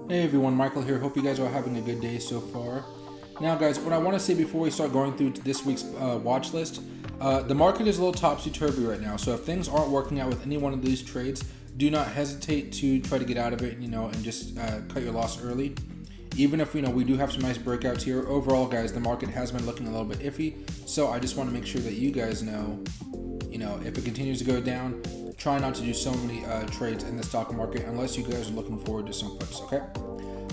Hey everyone, Michael here. Hope you guys are having a good day so far. Now guys, what I want to say before we start going through this week's watch list, the market is a little topsy-turvy right now, so if things aren't working out with any one of these trades, do not hesitate to try to get out of it, and just cut your loss early. Even if, we do have some nice breakouts here, overall guys, the market has been looking a little bit iffy, so I just want to make sure that you guys know, if it continues to go down, try not to do so many trades in the stock market unless you guys are looking forward to some puts, okay?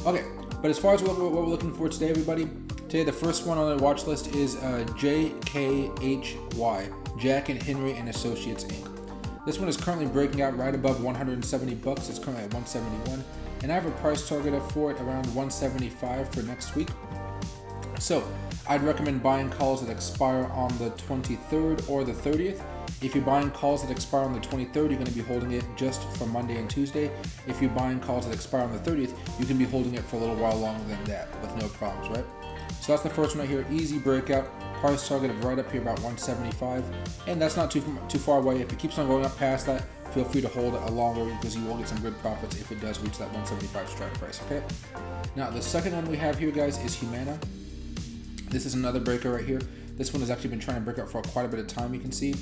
Okay, but as far as what we're looking for today, everybody, today the first one on the watch list is JKHY, Jack and Henry and Associates Inc. This one is currently breaking out right above 170 bucks. It's currently at 171, and I have a price target up for it around 175 for next week. So I'd recommend buying calls that expire on the 23rd or the 30th. If you're buying calls that expire on the 23rd, you're going to be holding it just for Monday and Tuesday. If you're buying calls that expire on the 30th, you can be holding it for a little while longer than that with no problems, right? So that's the first one right here, easy breakout, price target of right up here about 175, and that's not too far away. If it keeps on going up past that, feel free to hold it longer because you will get some good profits if it does reach that 175 strike price, okay? Now the second one we have here, guys, is Humana. This is another breaker right here. This one has actually been trying to break out for quite a bit of time, you can see.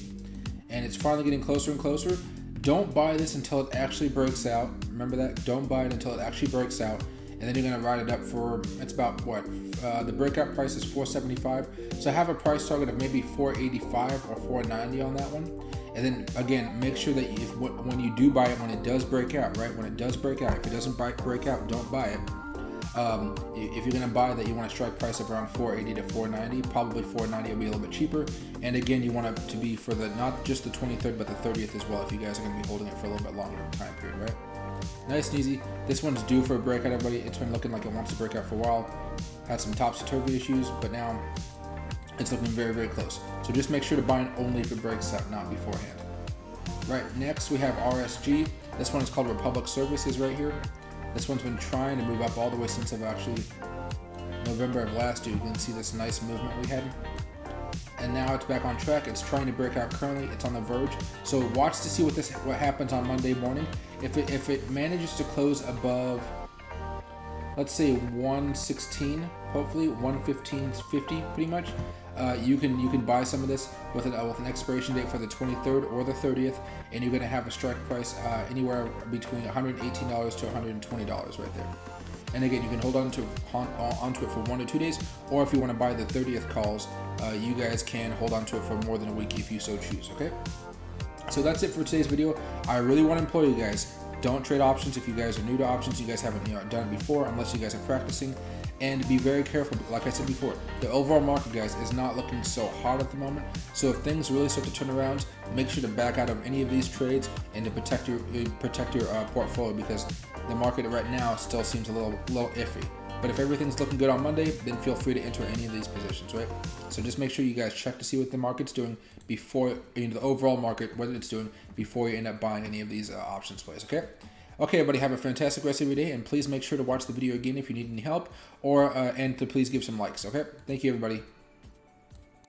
And it's finally getting closer and closer. Don't buy this until it actually breaks out. Remember that? Don't buy it until it actually breaks out. And then you're gonna ride it up for, it's about what? The breakout price is 475. So have a price target of maybe 485 or 490 on that one. And then again, make sure that when you do buy it, when it does break out, right? When it does break out, if it doesn't break out, don't buy it. If you're going to buy that, you want to strike price of around 480 to 490, probably 490 will be a little bit cheaper. And again, you want it to be for not just the 23rd, but the 30th as well, if you guys are going to be holding it for a little bit longer time period, right? Nice and easy. This one's due for a breakout, everybody. It's been looking like it wants to break out for a while. Had some topsy-turvy issues, but now it's looking very, very close. So just make sure to buy it only if it breaks out, not beforehand. Right, next we have RSG. This one is called Republic Services right here. This one's been trying to move up all the way since November of last year. You can see this nice movement we had. And now it's back on track. It's trying to break out currently. It's on the verge. So watch to see what happens on Monday morning. If it manages to close above, let's say 116, hopefully 115.50 pretty much, you can buy some of this with an expiration date for the 23rd or the 30th, and you're going to have a strike price anywhere between $118 to $120 right there. And again, you can hold onto it for 1 to 2 days, or if you want to buy the 30th calls, you guys can hold onto it for more than a week if you so choose, okay? So that's it for today's video. I really want to implore you guys, don't trade options if you guys are new to options. You guys haven't done it before unless you guys are practicing. And be very careful, like I said before, the overall market, guys, is not looking so hot at the moment. So if things really start to turn around, make sure to back out of any of these trades and to protect your portfolio, because the market right now still seems a little iffy. But if everything's looking good on Monday, then feel free to enter any of these positions, right? So just make sure you guys check to see what the market's doing before, the overall market, what it's doing before you end up buying any of these options plays, okay? Okay, everybody, have a fantastic rest of your day, and please make sure to watch the video again if you need any help, and to please give some likes, okay? Thank you, everybody.